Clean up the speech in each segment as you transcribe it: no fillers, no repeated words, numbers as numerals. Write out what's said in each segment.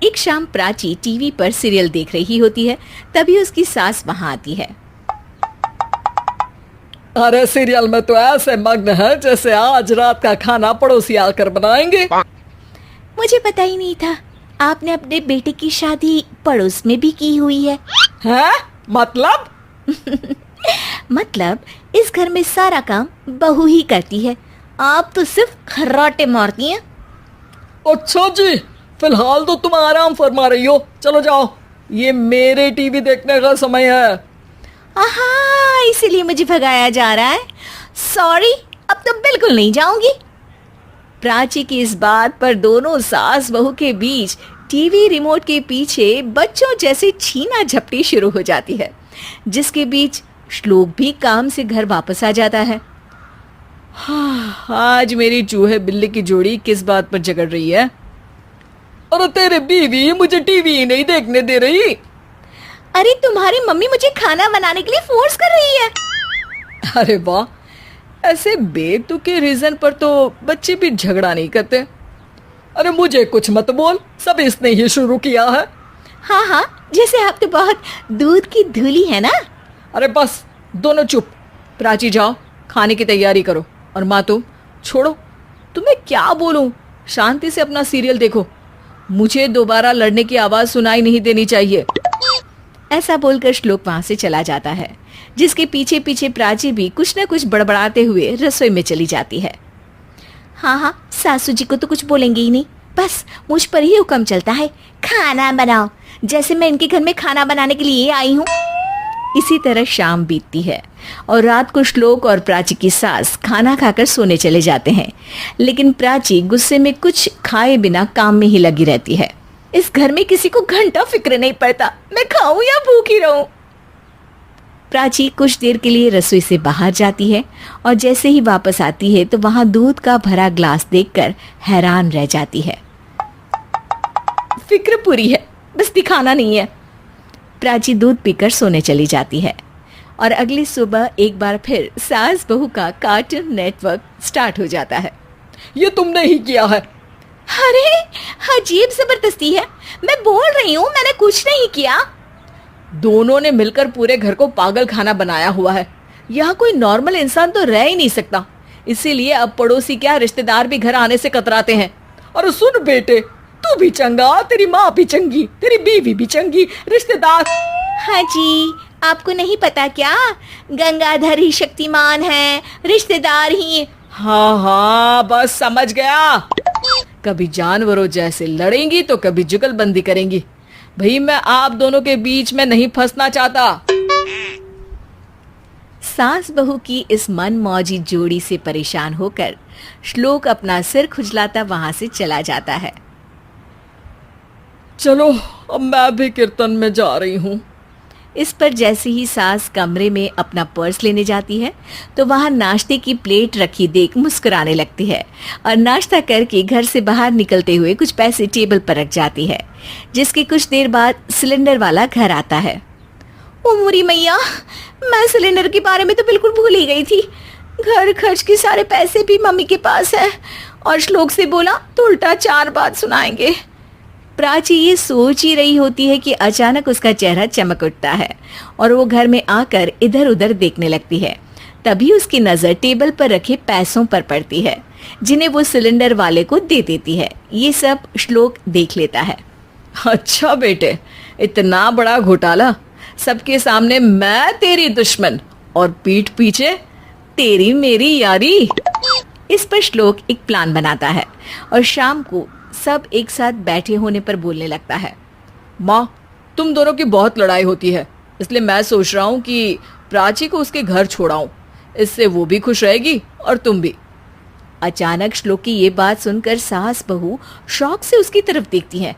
एक शाम प्राची टीवी पर सीरियल देख रही होती है। तभी उसकी सास वहां आती है। अरे सीरियल में तो ऐसे मग्न है जैसे आज रात का खाना पड़ोसी आकर बनाएंगे। मुझे पता ही नहीं था आपने अपने बेटे की शादी पड़ोस में भी की हुई है। हैं? मतलब? मतलब इस घर में सारा काम बहू ही करती है, आप तो सिर्फ खर्राटे मारती हैं। अच्छा जी, फिलहाल तो तुम आराम फरमा रही हो, चलो जाओ, ये मेरे टीवी देखने का समय है। आहा, इसीलिए मुझे भगाया जा रहा है। सॉरी, अब तो बिल्कुल नहीं जाऊंगी। प्राची की इस बात पर दोनों सास बहू के बीच टीवी रिमोट के पीछे बच्चों जैसे छीना झपटी शुरू हो जाती है, जिसके बीच श्लोक भी काम से घर वापस आ जाता है। आज मेरी चूहे बिल्ली की जोड़ी किस बात पर झगड़ रही है? अरे तेरे बीवी मुझे टीवी ही नहीं देखने दे रही। अरे तुम्हारी मम्मी मुझे खाना बनाने के लिए फोर्स कर रही है। अरे वाह, ऐसे बेतुके रीजन पर तो बच्चे भी झगड़ा नहीं करते। अरे मुझे कुछ मत बोल, सब इसने ही शुरू किया है। हाँ हाँ, जैसे आप तो बहुत दूध की धूली है ना। अरे बस, दोनों चुप। प्राची जाओ, खाने की तैयारी करो। और माँ तुम छोड़ो, तुम्हें क्या बोलूं, शांति से अपना सीरियल देखो, मुझे दोबारा लड़ने की आवाज सुनाई नहीं देनी चाहिए। ऐसा बोलकर श्लोक वहां से चला जाता है, जिसके पीछे पीछे प्राची भी कुछ न कुछ बड़बड़ाते हुए रसोई में चली जाती है। हाँ हाँ, सासू जी को तो कुछ बोलेंगे ही नहीं, बस मुझ पर ही हुक्म चलता है, खाना बनाओ, जैसे मैं इनके घर में खाना बनाने के लिए आई हूँ। इसी तरह शाम बीतती है और रात को श्लोक और प्राची की सास खाना खाकर सोने चले जाते हैं, लेकिन प्राची गुस्से में कुछ खाए बिना काम में ही लगी रहती है। इस घर में किसी को घंटा फिक्र नहीं पड़ता, मैं खाऊं या भूखी रहूं। प्राची कुछ देर के लिए रसोई से बाहर जाती है और जैसे ही वापस आती है तो वहां दूध का भरा ग्लास देखकर हैरान रह जाती है। फिक्र पूरी है, बस दिखाना नहीं है। प्राची दूध पीकर सोने चली जाती है और अगली सुबह एक बार फिर सास बहू का कार्टून नेटवर्क स्टार्ट हो जाता है। ये तुमने ही किया है। अरे अजीब जबरदस्ती है, मैं बोल रही हूँ मैंने कुछ नहीं किया। दोनों ने मिलकर पूरे घर को पागल खाना बनाया हुआ है। यहाँ कोई नॉर्मल इंसान तो रह ही नहीं सकता, इसीलिए अब पड़ोसी क्या रिश्तेदार भी घर आने से कतराते हैं। और सुन बेटे, तू भी चंगा, तेरी माँ भी चंगी, तेरी बीवी भी चंगी, रिश्तेदार। हाँ जी, आपको नहीं पता क्या, गंगाधर ही शक्तिमान है, रिश्तेदार ही। हाँ हाँ, बस समझ गया। कभी जानवरों जैसे लड़ेंगी तो कभी जुगलबंदी करेंगी। भाई मैं आप दोनों के बीच में नहीं फंसना चाहता। सास बहू की इस मनमौजी जोड़ी से परेशान होकर श्लोक अपना सिर खुजलाता वहां से चला जाता है। चलो अब मैं भी कीर्तन में जा रही हूँ। इस पर जैसे ही सास कमरे में अपना पर्स लेने जाती है तो वहां नाश्ते की प्लेट रखी देख मुस्कुराने लगती है और नाश्ता करके घर से बाहर निकलते हुए कुछ पैसे टेबल पर रख जाती है, जिसके कुछ देर बाद सिलेंडर वाला घर आता है। ओ मुरी मैया, मैं सिलेंडर के बारे में तो बिल्कुल भूल ही गई थी। घर खर्च के सारे पैसे भी मम्मी के पास है और श्लोक से बोला तो उल्टा 4 बात सुनाएंगे। प्राची ये सोच ही रही होती है कि अचानक उसका चेहरा चमक उठता है और वो घर में आकर इधर उधर देखने लगती है। तभी उसकी नजर टेबल पर रखे पैसों पर पड़ती है, जिन्हें वो सिलेंडर वाले को दे देती है। ये सब श्लोक देख लेता है। अच्छा बेटे, इतना बड़ा घोटाला, सबके सामने मैं तेरी दुश्मन और पीठ पीछे तेरी मेरी यारी। इस पर श्लोक एक प्लान बनाता है और शाम को सब एक साथ बैठे होने पर बोलने लगता है। माँ, तुम दोनों की बहुत लड़ाई होती है, इसलिए मैं सोच रहा हूँ कि प्राची को उसके घर छोड़ाऊं, इससे वो भी खुश रहेगी और तुम भी। अचानक श्लोक की ये बात सुनकर सास बहू शौक से उसकी तरफ देखती हैं।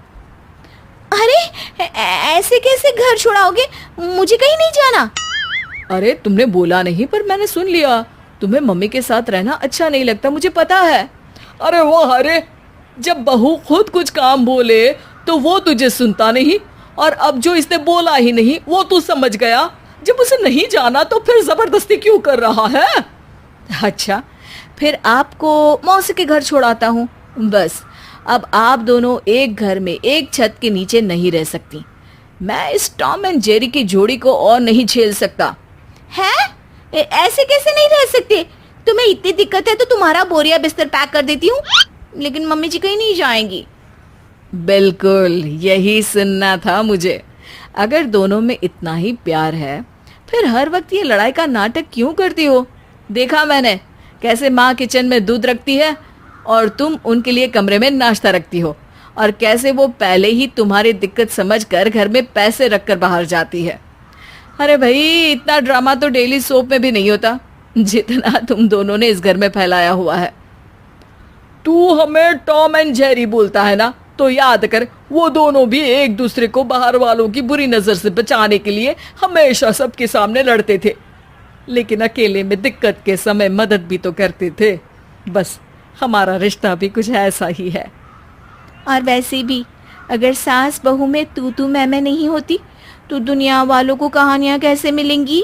अरे ऐसे कैसे घर छोड़ाओगे, मुझे कहीं नहीं जाना। अरे तुमने बोला नहीं पर मैंने सुन लिया, तुम्हें मम्मी के साथ रहना अच्छा नहीं लगता, मुझे पता है। अरे वो अरे, जब बहू खुद कुछ काम बोले तो वो तुझे सुनता नहीं, और अब जो इसने बोला ही नहीं वो तू समझ गया। जब उसे नहीं जाना तो फिर जबरदस्ती क्यों कर रहा है? अच्छा, फिर आपको मौसी के घर छोड़ाता हूँ, बस अब आप दोनों एक घर में एक छत के नीचे नहीं रह सकती। मैं इस टॉम एंड जेरी की जोड़ी को और नहीं झेल सकता। है? ऐसे कैसे नहीं रह सकते? तुम्हें इतनी दिक्कत है तो तुम्हारा बोरिया बिस्तर पैक कर देती हूँ, लेकिन मम्मी जी कहीं नहीं जाएंगी। बिल्कुल यही सुनना था मुझे। अगर दोनों में इतना ही प्यार है फिर हर वक्त ये लड़ाई का नाटक क्यों करती हो? देखा मैंने कैसे माँ किचन में दूध रखती है और तुम उनके लिए कमरे में नाश्ता रखती हो, और कैसे वो पहले ही तुम्हारी दिक्कत समझकर घर में पैसे रखकर बाहर जाती है। अरे भाई, इतना ड्रामा तो डेली सोप में भी नहीं होता जितना तुम दोनों ने इस घर में फैलाया हुआ है। तू हमें टॉम एंड जेरी बोलता है ना, तो याद कर वो दोनों भी एक दूसरे को बाहर वालों की बुरी नजर से बचाने के लिए हमेशा सबके सामने लड़ते थे, लेकिन अकेले में दिक्कत के समय मदद भी तो करते थे। बस हमारा रिश्ता भी कुछ ऐसा ही है। और वैसे भी अगर सास बहू में तू मैं नहीं होती तो दुनिया वालों को कहानियां कैसे मिलेंगी?